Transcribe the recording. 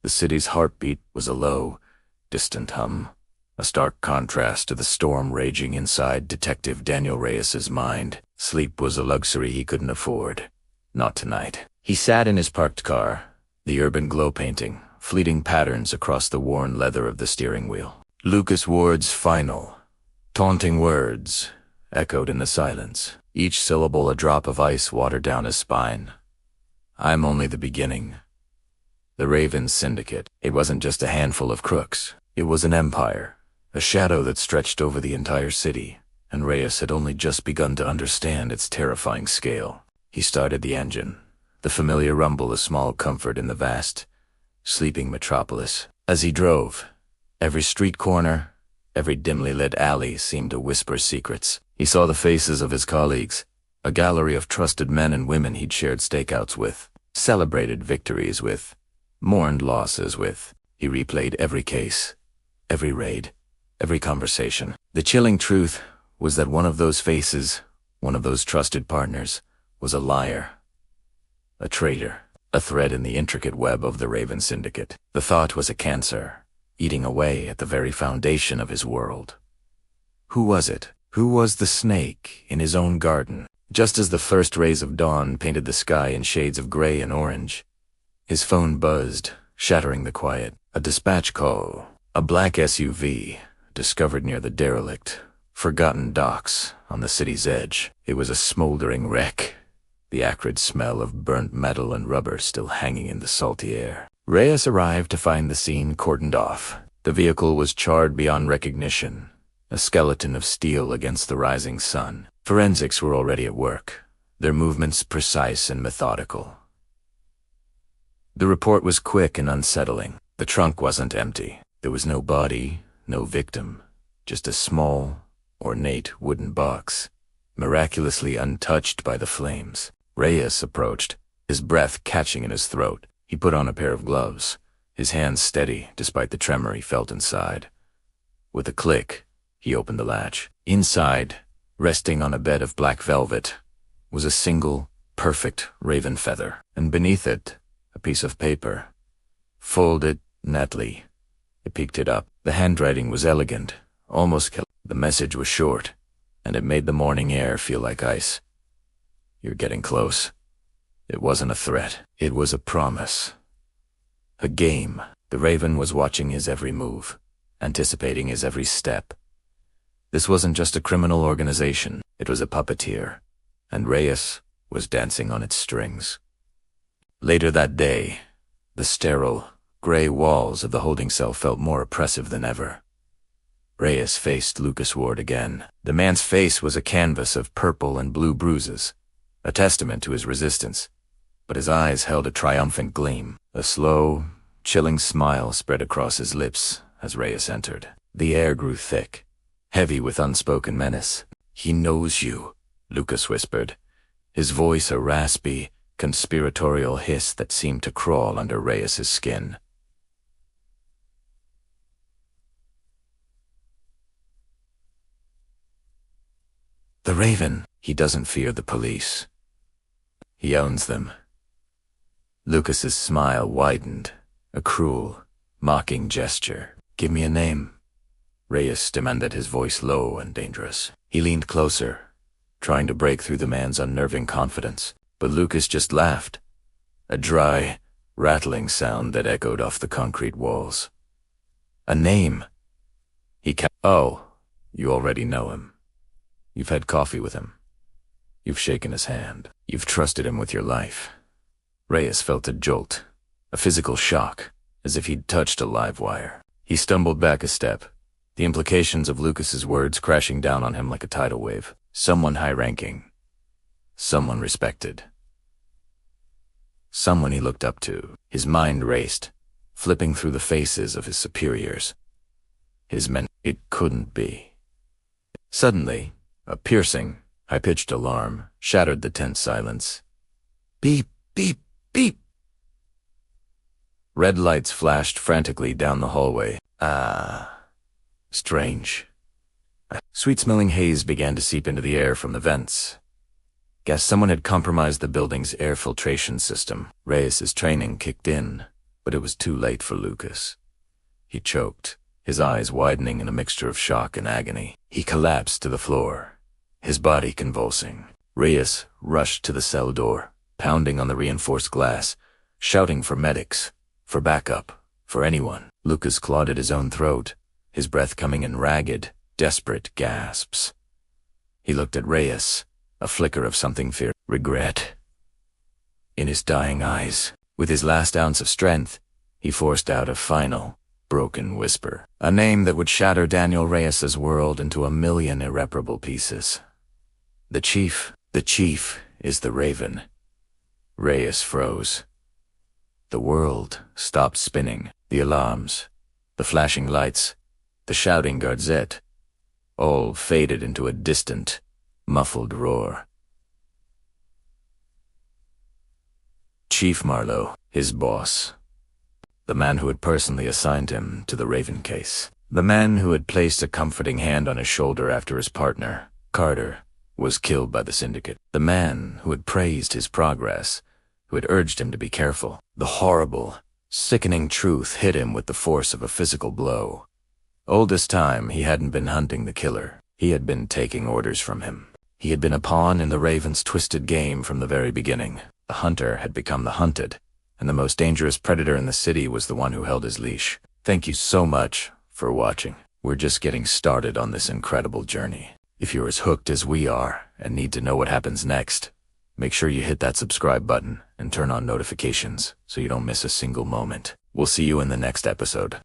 The city's heartbeat was a low, distant hum, a stark contrast to the storm raging inside Detective Daniel Reyes's mind. Sleep was a luxury he couldn't afford. Not tonight. He sat in his parked car, the urban glow painting, fleeting patterns across the worn leather of the steering wheel. Lucas Ward's final, taunting words echoed in the silence, each syllable a drop of ice watered down his spine. "I'm only the beginning." The Raven Syndicate. It wasn't just a handful of crooks. It was an empire, a shadow that stretched over the entire city, and Reyes had only just begun to understand its terrifying scale. He started the engine, the familiar rumble a small comfort in the vast, sleeping metropolis. As he drove, every street corner, every dimly lit alley seemed to whisper secrets. He saw the faces of his colleagues, a gallery of trusted men and women he'd shared stakeouts with, celebrated victories with, mourned losses with. He replayed every case, every raid, every conversation. The chilling truth was that one of those faces, one of those trusted partners, was a liar, a traitor, a thread in the intricate web of the Raven Syndicate. The thought was a cancer, eating away at the very foundation of his world. Who was it? Who was the snake in his own garden? Just as the first rays of dawn painted the sky in shades of gray and orange, his phone buzzed, shattering the quiet. A dispatch call, a black SUV, discovered near the derelict, forgotten docks on the city's edge. It was a smoldering wreck, the acrid smell of burnt metal and rubber still hanging in the salty air. Reyes arrived to find the scene cordoned off. The vehicle was charred beyond recognition, a skeleton of steel against the rising sun. Forensics were already at work, their movements precise and methodical. The report was quick and unsettling. The trunk wasn't empty. There was no body, no victim, just a small, ornate wooden box, miraculously untouched by the flames. Reyes approached, his breath catching in his throat. He put on a pair of gloves, his hands steady despite the tremor he felt inside. With a click, he opened the latch. Inside, resting on a bed of black velvet, was a single, perfect raven feather, and beneath it, a piece of paper, folded neatly. He picked it up. The handwriting was elegant, almost the message was short, and it made the morning air feel like ice. "You're getting close." It wasn't a threat. It was a promise. A game. The Raven was watching his every move, anticipating his every step. This wasn't just a criminal organization. It was a puppeteer, and Reyes was dancing on its strings. Later that day, the sterile, gray walls of the holding cell felt more oppressive than ever. Reyes faced Lucas Ward again. The man's face was a canvas of purple and blue bruises, a testament to his resistance, but his eyes held a triumphant gleam. A slow, chilling smile spread across his lips as Reyes entered. The air grew thick, heavy with unspoken menace. "He knows you," Lucas whispered, his voice a raspy, conspiratorial hiss that seemed to crawl under Reyes's skin. The Raven. He doesn't fear the police. He owns them. Lucas's smile widened, a cruel, mocking gesture. "Give me a name," Reyes demanded, his voice low and dangerous. He leaned closer, trying to break through the man's unnerving confidence, but Lucas just laughed, a dry, rattling sound that echoed off the concrete walls. "A name?" "Oh, you already know him. You've had coffee with him. You've shaken his hand. You've trusted him with your life." Reyes felt a jolt, a physical shock, as if he'd touched a live wire. He stumbled back a step, the implications of Lucas's words crashing down on him like a tidal wave. Someone high-ranking. Someone respected. Someone he looked up to. His mind raced, flipping through the faces of his superiors. His men. It couldn't be. Suddenly, a piercing, high-pitched alarm shattered the tense silence. Beep, beep, beep. Red lights flashed frantically down the hallway. Strange. A sweet-smelling haze began to seep into the air from the vents. Guess someone had compromised the building's air filtration system. Reyes' training kicked in, but it was too late for Lucas. He choked, his eyes widening in a mixture of shock and agony. He collapsed to the floor, his body convulsing. Reyes rushed to the cell door, pounding on the reinforced glass, shouting for medics, for backup, for anyone. Lucas clawed at his own throat, his breath coming in ragged, desperate gasps. He looked at Reyes, a flicker of something fierce, regret, in his dying eyes. With his last ounce of strength, he forced out a final, broken whisper, a name that would shatter Daniel Reyes's world into a million irreparable pieces. The Chief is the Raven. Reyes froze. The world stopped spinning. The alarms, the flashing lights, the shouting gazette, all faded into a distant, muffled roar. Chief Marlowe, his boss, the man who had personally assigned him to the Raven case, the man who had placed a comforting hand on his shoulder after his partner, Carter, was killed by the Syndicate, the man who had praised his progress, who had urged him to be careful. The horrible, sickening truth hit him with the force of a physical blow. All this time, he hadn't been hunting the killer. He had been taking orders from him. He had been a pawn in the Raven's twisted game from the very beginning. The hunter had become the hunted, and the most dangerous predator in the city was the one who held his leash. Thank you so much for watching. We're just getting started on this incredible journey. If you're as hooked as we are and need to know what happens next, make sure you hit that subscribe button and turn on notifications so you don't miss a single moment. We'll see you in the next episode.